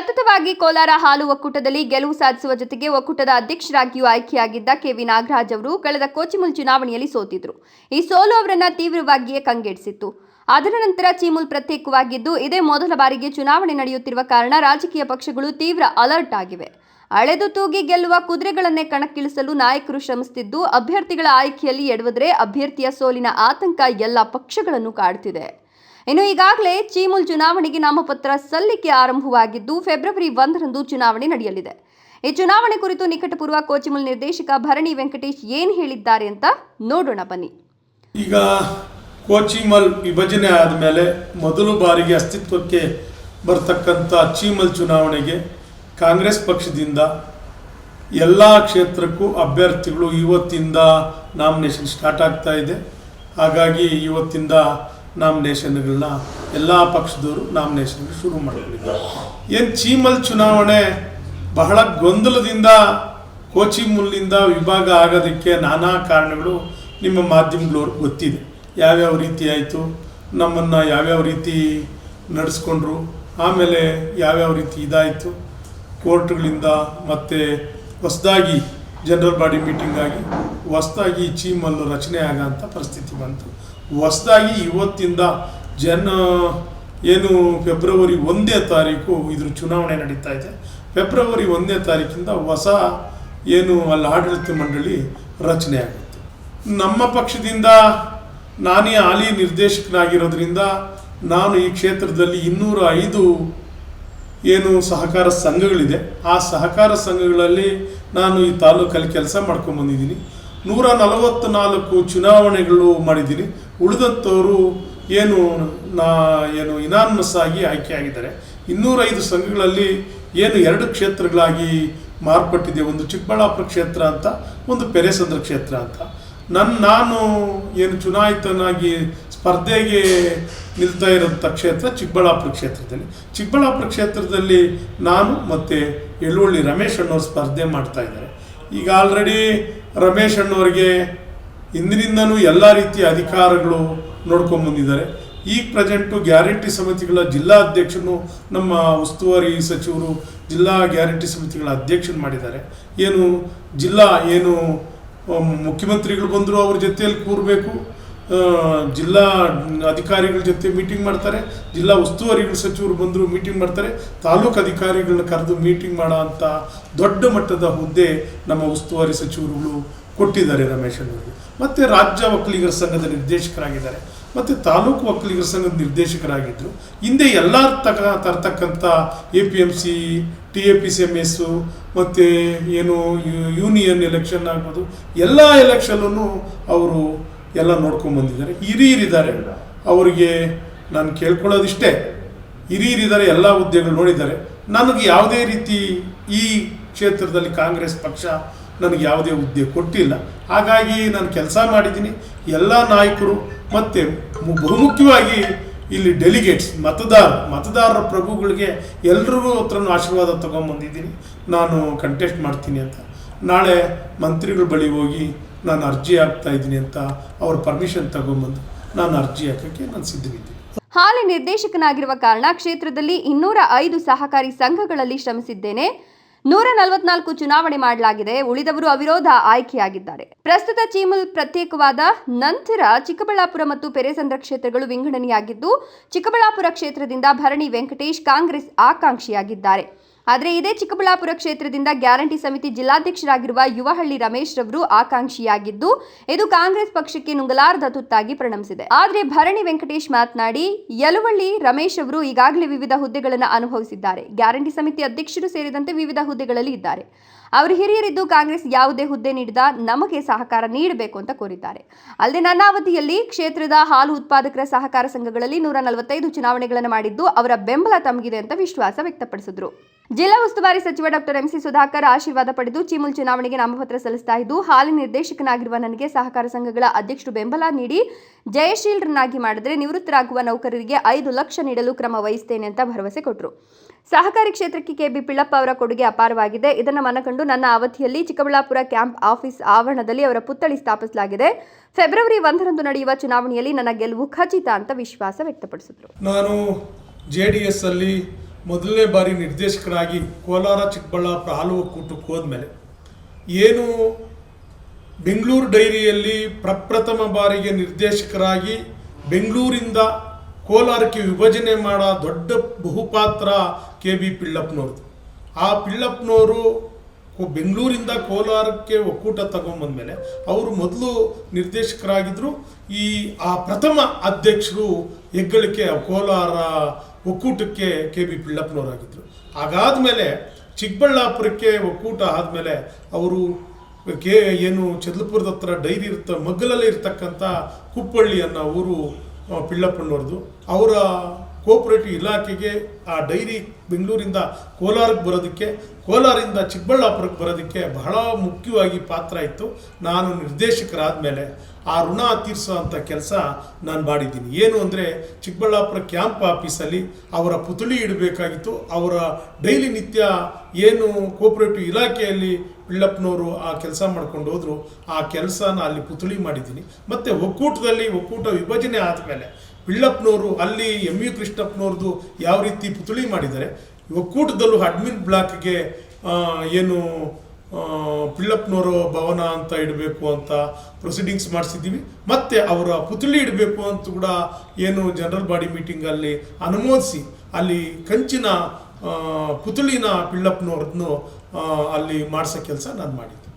ಸತತವಾಗಿ ಕೋಲಾರ ಹಾಲು ಒಕ್ಕೂಟದಲ್ಲಿ ಗೆಲುವು ಸಾಧಿಸುವ ಜೊತೆಗೆ ಒಕ್ಕೂಟದ ಅಧ್ಯಕ್ಷರಾಗಿಯೂ ಆಯ್ಕೆಯಾಗಿದ್ದ ಕೆವಿ ನಾಗರಾಜ್ ಅವರು ಕಳೆದ ಕೋಚಿಮುಲ್ ಚುನಾವಣೆಯಲ್ಲಿ ಸೋತಿದ್ರು. ಈ ಸೋಲು ಅವರನ್ನ ತೀವ್ರವಾಗಿಯೇ ಕಂಗೆಡಿಸಿತ್ತು. ಅದರ ನಂತರ ಚೀಮುಲ್ ಪ್ರತ್ಯೇಕವಾಗಿದ್ದು ಇದೇ ಮೊದಲ ಬಾರಿಗೆ ಚುನಾವಣೆ ನಡೆಯುತ್ತಿರುವ ಕಾರಣ ರಾಜಕೀಯ ಪಕ್ಷಗಳು ತೀವ್ರ ಅಲರ್ಟ್ ಆಗಿವೆ. ಅಳೆದು ತೂಗಿ ಗೆಲ್ಲುವ ಕುದುರೆಗಳನ್ನೇ ಕಣಕ್ಕಿಳಿಸಲು ನಾಯಕರು ಶ್ರಮಿಸುತ್ತಿದ್ದು, ಅಭ್ಯರ್ಥಿಗಳ ಆಯ್ಕೆಯಲ್ಲಿ ಎಡವಿದರೆ ಅಭ್ಯರ್ಥಿಯ ಸೋಲಿನ ಆತಂಕ ಎಲ್ಲ ಪಕ್ಷಗಳನ್ನು ಕಾಡುತ್ತಿದೆ. ಇನ್ನು ಈಗಾಗಲೇ ಚೀಮುಲ್ ಚುನಾವಣೆಗೆ ನಾಮಪತ್ರ ಸಲ್ಲಿಕೆ ಆರಂಭವಾಗಿದ್ದು ಫೆಬ್ರವರಿ 1ರಂದು ಚುನಾವಣೆ ನಡೆಯಲಿದೆ. ಈ ಚುನಾವಣೆ ಕುರಿತು ನಿಕಟಪೂರ್ವ ಕೋಚಿಮುಲ್ ನಿರ್ದೇಶಕ ಭರಣಿ ವೆಂಕಟೇಶ್ ಏನು ಹೇಳಿದ್ದಾರೆ ಅಂತ ನೋಡೋಣ ಬನ್ನಿ. ಈಗ ಕೋಚಿಮಲ್ ವಿಭಜನೆ ಆದಮೇಲೆ ಮೊದಲು ಬಾರಿಗೆ ಅಸ್ತಿತ್ವಕ್ಕೆ ಬರ್ತಕ್ಕಂಥ ಚೀಮಲ್ ಚುನಾವಣೆಗೆ ಕಾಂಗ್ರೆಸ್ ಪಕ್ಷದಿಂದ ಎಲ್ಲ ಕ್ಷೇತ್ರಕ್ಕೂ ಅಭ್ಯರ್ಥಿಗಳು ಇವತ್ತಿಂದ ನಾಮಿನೇಷನ್ ಸ್ಟಾರ್ಟ್ ಆಗ್ತಾ ಇದೆ. ಹಾಗಾಗಿ ಇವತ್ತಿಂದ ನಾಮಿನೇಷನ್ಗಳನ್ನ ಎಲ್ಲ ಪಕ್ಷದವರು ನಾಮಿನೇಷನ್ ಶುರು ಮಾಡಿದ್ದಾರೆ. ಏನು ಚೀಮಲ್ ಚುನಾವಣೆ ಬಹಳ ಗೊಂದಲದಿಂದ ಕೋಚಿಮುಲ್ಲಿಂದ ವಿಭಾಗ ಆಗೋದಕ್ಕೆ ನಾನಾ ಕಾರಣಗಳು ನಿಮ್ಮ ಮಾಧ್ಯಮಗಳವ್ರಿಗೆ ಗೊತ್ತಿದೆ. ಯಾವ್ಯಾವ ರೀತಿ ಆಯಿತು, ನಮ್ಮನ್ನು ಯಾವ್ಯಾವ ರೀತಿ ನಡೆಸ್ಕೊಂಡ್ರು, ಆಮೇಲೆ ಯಾವ್ಯಾವ ರೀತಿ ಇದಾಯಿತು, ಕೋರ್ಟ್ಗಳಿಂದ ಮತ್ತು ಹೊಸದಾಗಿ ಜನರಲ್ ಬಾಡಿ ಮೀಟಿಂಗ್ ಆಗಿ ಹೊಸದಾಗಿ ಚೀಮಲ್ಲು ರಚನೆ ಆಗೋಂಥ ಪರಿಸ್ಥಿತಿ ಬಂತು. ಹೊಸದಾಗಿ ಇವತ್ತಿಂದ ಏನು ಫೆಬ್ರವರಿ 1ನೇ ತಾರೀಕು ಇದ್ರ ಚುನಾವಣೆ ನಡೀತಾ ಇದೆ. ಫೆಬ್ರವರಿ 1ನೇ ತಾರೀಕಿಂದ ಹೊಸ ಏನು ಅಲ್ಲಿ ಆಡಳಿತ ಮಂಡಳಿ ರಚನೆ ಆಗುತ್ತೆ. ನಮ್ಮ ಪಕ್ಷದಿಂದ ನಾನೇ ಹಾಲಿ ನಿರ್ದೇಶಕನಾಗಿರೋದ್ರಿಂದ ನಾನು ಈ ಕ್ಷೇತ್ರದಲ್ಲಿ 205 ಏನು ಸಹಕಾರ ಸಂಘಗಳಿದೆ. ಆ ಸಹಕಾರ ಸಂಘಗಳಲ್ಲಿ ನಾನು ಈ ತಾಲೂಕಲ್ಲಿ ಕೆಲಸ ಮಾಡ್ಕೊಂಡ್ಬಂದಿದ್ದೀನಿ. 144 ಚುನಾವಣೆಗಳು ಮಾಡಿದ್ದೀನಿ. ಉಳಿದಂಥವರು ಏನು ಇನಾನಮಸ್ ಆಗಿ ಆಯ್ಕೆಯಾಗಿದ್ದಾರೆ. 205 ಸಂಘಗಳಲ್ಲಿ ಏನು 2 ಕ್ಷೇತ್ರಗಳಾಗಿ ಮಾರ್ಪಟ್ಟಿದೆ. ಒಂದು ಚಿಕ್ಕಬಳ್ಳಾಪುರ ಕ್ಷೇತ್ರ ಅಂತ, ಒಂದು ಪೆರೇಸಂದ್ರ ಕ್ಷೇತ್ರ ಅಂತ. ನಾನು ಏನು ಚುನಾಯಿತನಾಗಿ ಸ್ಪರ್ಧೆಗೆ ನಿಲ್ತಾ ಇರೋಂಥ ಕ್ಷೇತ್ರ ಚಿಕ್ಕಬಳ್ಳಾಪುರ ಕ್ಷೇತ್ರದಲ್ಲಿ ನಾನು ಮತ್ತು ಎಳ್ಳುವಳ್ಳಿ ರಮೇಶ್ ಅಣ್ಣವ್ರು ಸ್ಪರ್ಧೆ ಮಾಡ್ತಾ ಇದ್ದಾರೆ. ಈಗ ಆಲ್ರೆಡಿ ರಮೇಶ್ ಅಣ್ಣವ್ರಿಗೆ ಇಂದಿನಿಂದನೂ ಎಲ್ಲ ರೀತಿಯ ಅಧಿಕಾರಗಳು ನೋಡ್ಕೊಂಬಂದಿದ್ದಾರೆ. ಈಗ ಪ್ರೆಸೆಂಟು ಗ್ಯಾರಂಟಿ ಸಮಿತಿಗಳ ಜಿಲ್ಲಾ ಅಧ್ಯಕ್ಷನು ನಮ್ಮ ಉಸ್ತುವಾರಿ ಸಚಿವರು ಜಿಲ್ಲಾ ಗ್ಯಾರಂಟಿ ಸಮಿತಿಗಳ ಅಧ್ಯಕ್ಷನ ಮಾಡಿದ್ದಾರೆ. ಜಿಲ್ಲಾ ಮುಖ್ಯಮಂತ್ರಿಗಳು ಬಂದರು ಅವ್ರ ಜೊತೆಯಲ್ಲಿ ಕೂರಬೇಕು, ಜಿಲ್ಲಾ ಅಧಿಕಾರಿಗಳ ಜೊತೆ ಮೀಟಿಂಗ್ ಮಾಡ್ತಾರೆ, ಜಿಲ್ಲಾ ಉಸ್ತುವಾರಿಗಳ ಸಚಿವರು ಬಂದರು ಮೀಟಿಂಗ್ ಮಾಡ್ತಾರೆ, ತಾಲೂಕು ಅಧಿಕಾರಿಗಳನ್ನ ಕರೆದು ಮೀಟಿಂಗ್ ಮಾಡೋ ಅಂಥ ದೊಡ್ಡ ಮಟ್ಟದ ಹುದ್ದೆ ನಮ್ಮ ಉಸ್ತುವಾರಿ ಸಚಿವರುಗಳು ಕೊಟ್ಟಿದ್ದಾರೆ ರಮೇಶ್ ಅವರಿಗೆ. ಮತ್ತು ರಾಜ್ಯ ಒಕ್ಕಲಿಗರ ಸಂಘದ ನಿರ್ದೇಶಕರಾಗಿದ್ದಾರೆ, ಮತ್ತು ತಾಲೂಕು ಒಕ್ಕಲಿಗರ ಸಂಘದ ನಿರ್ದೇಶಕರಾಗಿದ್ದರು. ಹಿಂದೆ ಎಲ್ಲ ತರ್ತಕ್ಕಂಥ APMC, TAPCMS ಮತ್ತು ಯೂನಿಯನ್ ಎಲೆಕ್ಷನ್ ಆಗ್ಬೋದು, ಎಲ್ಲ ಎಲೆಕ್ಷನನ್ನು ಅವರು ಎಲ್ಲ ನೋಡ್ಕೊಂಡ್ಬಂದಿದ್ದಾರೆ. ಹಿರಿಯರಿದ್ದಾರೆ, ಅವರಿಗೆ ನಾನು ಕೇಳ್ಕೊಳ್ಳೋದಿಷ್ಟೇ, ಹಿರಿಯರಿದ್ದಾರೆ, ಎಲ್ಲ ಹುದ್ದೆಗಳು ನೋಡಿದ್ದಾರೆ. ನನಗೆ ಯಾವುದೇ ರೀತಿ ಈ ಕ್ಷೇತ್ರದಲ್ಲಿ ಕಾಂಗ್ರೆಸ್ ಪಕ್ಷ ನನಗೆ ಯಾವುದೇ ಹುದ್ದೆ ಕೊಟ್ಟಿಲ್ಲ. ಹಾಗಾಗಿ ನಾನು ಕೆಲಸ ಮಾಡಿದ್ದೀನಿ. ಎಲ್ಲ ನಾಯಕರು ಮತ್ತು ಬಹುಮುಖ್ಯವಾಗಿ ಇಲ್ಲಿ ಡೆಲಿಗೇಟ್ಸ್ ಮತದಾರರ ಪ್ರಭುಗಳಿಗೆ ಎಲ್ರಿಗೂ ಹತ್ರನೂ ಆಶೀರ್ವಾದ ತೊಗೊಂಬಂದಿದ್ದೀನಿ. ನಾನು ಕಂಟೆಸ್ಟ್ ಮಾಡ್ತೀನಿ ಅಂತ. ನಾಳೆ ಮಂತ್ರಿಗಳ ಬಳಿ ಹೋಗಿ ನಾನು ಅರ್ಜಿ ಹಾಕ್ತಾ ಇದ್ದೀನಿ ಅಂತ ಅವ್ರ ಪರ್ಮಿಷನ್ ತಗೊಂಬಂದು ನಾನು ಅರ್ಜಿ ಹಾಕೋಕ್ಕೆ ನಾನು ಸಿದ್ಧವಿದ್ದೀನಿ. ಹಾಲಿ ನಿರ್ದೇಶಕನಾಗಿರುವ ಕಾರಣ ಕ್ಷೇತ್ರದಲ್ಲಿ 205 ಸಹಕಾರಿ ಸಂಘಗಳಲ್ಲಿ ಶ್ರಮಿಸಿದ್ದೇನೆ. 144 ಚುನಾವಣೆ ಮಾಡಲಾಗಿದೆ. ಉಳಿದವರು ಅವಿರೋಧ ಆಯ್ಕೆಯಾಗಿದ್ದಾರೆ. ಪ್ರಸ್ತುತ ಚೀಮುಲ್ ಪ್ರತ್ಯೇಕವಾದ ನಂತರ ಚಿಕ್ಕಬಳ್ಳಾಪುರ ಮತ್ತು ಪೆರೇಸಂದ್ರ ಕ್ಷೇತ್ರಗಳು ವಿಂಗಡಣೆಯಾಗಿದ್ದು, ಚಿಕ್ಕಬಳ್ಳಾಪುರ ಕ್ಷೇತ್ರದಿಂದ ಭರಣಿ ವೆಂಕಟೇಶ್ ಕಾಂಗ್ರೆಸ್ ಆಕಾಂಕ್ಷಿಯಾಗಿದ್ದಾರೆ. ಆದರೆ ಇದೇ ಚಿಕ್ಕಬಳ್ಳಾಪುರ ಕ್ಷೇತ್ರದಿಂದ ಗ್ಯಾರಂಟಿ ಸಮಿತಿ ಜಿಲ್ಲಾಧ್ಯಕ್ಷರಾಗಿರುವ ಯುವಹಳ್ಳಿ ರಮೇಶ್ ರವರು ಆಕಾಂಕ್ಷಿಯಾಗಿದ್ದು, ಇದು ಕಾಂಗ್ರೆಸ್ ಪಕ್ಷಕ್ಕೆ ನುಂಗಲಾರದ ತುತ್ತಾಗಿ ಪರಿಣಮಿಸಿದೆ. ಆದರೆ ಭರಣಿ ವೆಂಕಟೇಶ್ ಮಾತನಾಡಿ, ಯಲುವಳ್ಳಿ ರಮೇಶ್ ಅವರು ಈಗಾಗಲೇ ವಿವಿಧ ಹುದ್ದೆಗಳನ್ನು ಅನುಭವಿಸಿದ್ದಾರೆ. ಗ್ಯಾರಂಟಿ ಸಮಿತಿ ಅಧ್ಯಕ್ಷರು ಸೇರಿದಂತೆ ವಿವಿಧ ಹುದ್ದೆಗಳಲ್ಲಿ ಇದ್ದಾರೆ. ಅವರು ಹಿರಿಯರಿದ್ದು ಕಾಂಗ್ರೆಸ್ ಯಾವುದೇ ಹುದ್ದೆ ನೀಡಿದ ನಮಗೆ ಸಹಕಾರ ನೀಡಬೇಕು ಅಂತ ಕೋರಿದ್ದಾರೆ. ಅಲ್ಲದೆ ನನ್ನ ಅವಧಿಯಲ್ಲಿ ಕ್ಷೇತ್ರದ ಹಾಲು ಉತ್ಪಾದಕರ ಸಹಕಾರ ಸಂಘಗಳಲ್ಲಿ 145 ಚುನಾವಣೆಗಳನ್ನು ಮಾಡಿದ್ದು ಅವರ ಬೆಂಬಲ ತಮಗಿದೆ ಅಂತ ವಿಶ್ವಾಸ ವ್ಯಕ್ತಪಡಿಸಿದರು. ಜಿಲ್ಲಾ ಉಸ್ತುವಾರಿ ಸಚಿವ ಡಾಕ್ಟರ್ MC ಸುಧಾಕರ್ ಆಶೀರ್ವಾದ ಪಡೆದು ಚೀಮುಲ್ ಚುನಾವಣೆಗೆ ನಾಮಪತ್ರ ಸಲ್ಲಿಸ್ತಾ ಇದ್ದು, ಹಾಲಿ ನಿರ್ದೇಶಕನಾಗಿರುವ ನನಗೆ ಸಹಕಾರ ಸಂಘಗಳ ಅಧ್ಯಕ್ಷರು ಬೆಂಬಲ ನೀಡಿ ಜಯಶೀಲರನ್ನಾಗಿ ಮಾಡಿದರೆ ನಿವೃತ್ತರಾಗುವ ನೌಕರರಿಗೆ 5 ಲಕ್ಷ ನೀಡಲು ಕ್ರಮ ವಹಿಸುತ್ತೇನೆ ಅಂತ ಭರವಸೆ ಕೊಟ್ಟರು. ಸಹಕಾರಿ ಕ್ಷೇತ್ರಕ್ಕೆ KB ಪಿಳ್ಳಪ್ಪ ಅವರ ಕೊಡುಗೆ ಅಪಾರವಾಗಿದೆ. ಇದನ್ನು ಮನಗಂಡು ನನ್ನ ಅವಧಿಯಲ್ಲಿ ಚಿಕ್ಕಬಳ್ಳಾಪುರ ಕ್ಯಾಂಪ್ ಆಫೀಸ್ ಆವರಣದಲ್ಲಿ ಅವರ ಪುತ್ಥಳಿ ಸ್ಥಾಪಿಸಲಾಗಿದೆ. ಫೆಬ್ರವರಿ 1ರಂದು ನಡೆಯುವ ಚುನಾವಣೆಯಲ್ಲಿ ನನ್ನ ಗೆಲುವು ಖಚಿತ ಅಂತ ವಿಶ್ವಾಸ ವ್ಯಕ್ತಪಡಿಸಿದರು. ನಾನು JDS ಅಲ್ಲಿ ಮೊದಲನೇ ಬಾರಿ ನಿರ್ದೇಶಕರಾಗಿ ಕೋಲಾರ ಚಿಕ್ಕಬಳ್ಳಾಪುರ ಹಾಲು ಒಕ್ಕೂಟಕ್ಕೆ ಹೋದ್ಮೇಲೆ ಏನು ಬೆಂಗಳೂರು ಡೈರಿಯಲ್ಲಿ ಪ್ರಪ್ರಥಮ ಬಾರಿಗೆ ನಿರ್ದೇಶಕರಾಗಿ ಬೆಂಗಳೂರಿಂದ ಕೋಲಾರಕ್ಕೆ ವಿಭಜನೆ ಮಾಡೋ ದೊಡ್ಡ ಬಹುಪಾತ್ರ KB ಪಿಳ್ಳಪ್ಪನವ್ರದ್ದು. ಆ ಪಿಳ್ಳಪ್ಪನವರು ಬೆಂಗಳೂರಿಂದ ಕೋಲಾರಕ್ಕೆ ಒಕ್ಕೂಟ ತಗೊಂಬಂದಮೇಲೆ ಅವರು ಮೊದಲು ನಿರ್ದೇಶಕರಾಗಿದ್ದರು. ಆ ಪ್ರಥಮ ಅಧ್ಯಕ್ಷರು ಹೆಗ್ಗಳಿಕೆ ಕೋಲಾರ ಒಕ್ಕೂಟಕ್ಕೆ KB ಪಿಳ್ಳಪ್ಪನವರಾಗಿದ್ದರು. ಹಾಗಾದಮೇಲೆ ಚಿಕ್ಕಬಳ್ಳಾಪುರಕ್ಕೆ ಒಕ್ಕೂಟ ಆದಮೇಲೆ ಅವರು ಏನು ಚದಲಪುರದ ಹತ್ರ ಡೈರಿ ಮಗ್ಗಲಲ್ಲೇ ಇರ್ತಕ್ಕಂಥ ಕುಪ್ಪಳ್ಳಿ ಅನ್ನೋ ಊರು ಪಿಳ್ಳಪ್ಪನವ್ರದ್ದು. ಅವರ ಕೋಆಪರೇಟಿವ್ ಇಲಾಖೆಗೆ ಆ ಡೈರಿ ಬೆಂಗಳೂರಿಂದ ಕೋಲಾರಕ್ಕೆ ಬರೋದಕ್ಕೆ, ಕೋಲಾರಿಂದ ಚಿಕ್ಕಬಳ್ಳಾಪುರಕ್ಕೆ ಬರೋದಕ್ಕೆ ಬಹಳ ಮುಖ್ಯವಾಗಿ ಪಾತ್ರ ಇತ್ತು. ನಾನು ನಿರ್ದೇಶಕರಾದ ಮೇಲೆ ಆ ಋಣ ತೀರಿಸೋ ಅಂಥ ಕೆಲಸ ನಾನು ಮಾಡಿದ್ದೀನಿ. ಏನು ಅಂದರೆ ಚಿಕ್ಕಬಳ್ಳಾಪುರ ಕ್ಯಾಂಪ್ ಆಫೀಸಲ್ಲಿ ಅವರ ಪುತ್ಳಿ ಇಡಬೇಕಾಗಿತ್ತು. ಅವರ ಡೈಲಿ ನಿತ್ಯ ಏನು ಕೋಆಪರೇಟಿವ್ ಇಲಾಖೆಯಲ್ಲಿ ಪಿಳ್ಳಪ್ಪನವರು ಆ ಕೆಲಸ ಮಾಡ್ಕೊಂಡು ಹೋದರು, ಆ ಕೆಲಸನ ಅಲ್ಲಿ ಪುತ್ಳಿ ಮಾಡಿದ್ದೀನಿ. ಮತ್ತು ಒಕ್ಕೂಟ ವಿಭಜನೆ ಆದಮೇಲೆ ಪಿಳ್ಳಪ್ಪನವರು ಅಲ್ಲಿ MU ಕೃಷ್ಣಪ್ಪನವ್ರದ್ದು ಯಾವ ರೀತಿ ಪುತ್ಳಿ ಮಾಡಿದ್ದಾರೆ, ಒಕ್ಕೂಟದಲ್ಲೂ ಅಡ್ಮಿನ್ ಬ್ಲಾಕ್ಗೆ ಏನು ಪಿಳ್ಳಪ್ಪನವರು ಭವನ ಅಂತ ಇಡಬೇಕು ಅಂತ ಪ್ರೊಸೀಡಿಂಗ್ಸ್ ಮಾಡಿಸಿದ್ದೀವಿ. ಮತ್ತು ಅವರ ಪುತ್ಳಿ ಇಡಬೇಕು ಅಂತ ಕೂಡ ಏನು ಜನರಲ್ ಬಾಡಿ ಮೀಟಿಂಗಲ್ಲಿ ಅನುಮೋದಿಸಿ ಅಲ್ಲಿ ಕಂಚಿನ ಪುತ್ಳಿನ ಪಿಳ್ಳಪ್ಪನವ್ರದ್ದು ಅಲ್ಲಿ ಮಾಡಿಸೋ ಕೆಲಸ ನಾನು ಮಾಡಿದ್ದೆ.